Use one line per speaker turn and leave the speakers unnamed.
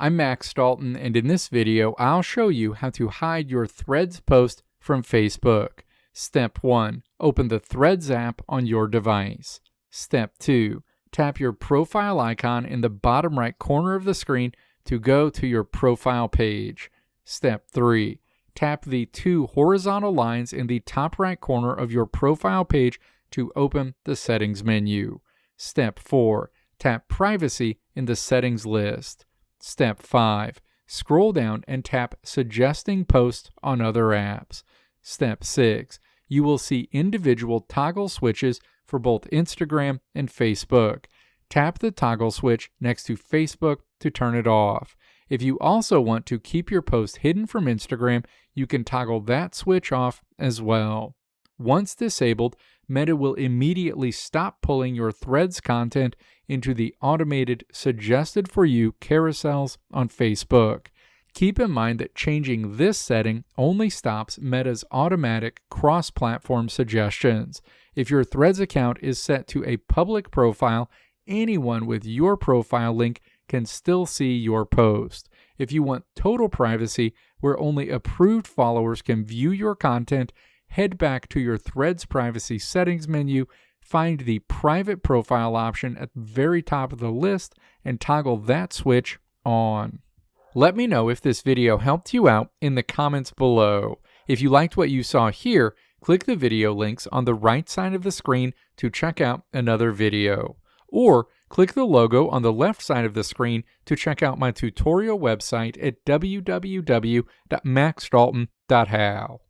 I'm Max Dalton, and in this video, I'll show you how to hide your Threads post from Facebook. Step 1. Open the Threads app on your device. Step 2. Tap your profile icon in the bottom right corner of the screen to go to your profile page. Step 3. Tap the two horizontal lines in the top right corner of your profile page to open the settings menu. Step 4. Tap Privacy in the settings list. Step 5. Scroll down and tap Suggesting Posts on other apps. Step 6. You will see individual toggle switches for both Instagram and Facebook. Tap the toggle switch next to Facebook to turn it off. If you also want to keep your post hidden from Instagram, you can toggle that switch off as well. Once disabled, Meta will immediately stop pulling your Threads content into the automated Suggested For You carousels on Facebook. Keep in mind that changing this setting only stops Meta's automatic cross-platform suggestions. If your Threads account is set to a public profile, anyone with your profile link can still see your post. If you want total privacy, where only approved followers can view your content, head back to your Threads privacy settings menu, find the private profile option at the very top of the list, and toggle that switch on. Let me know if this video helped you out in the comments below. If you liked what you saw here, click the video links on the right side of the screen to check out another video. Or click the logo on the left side of the screen to check out my tutorial website at www.maxdalton.how.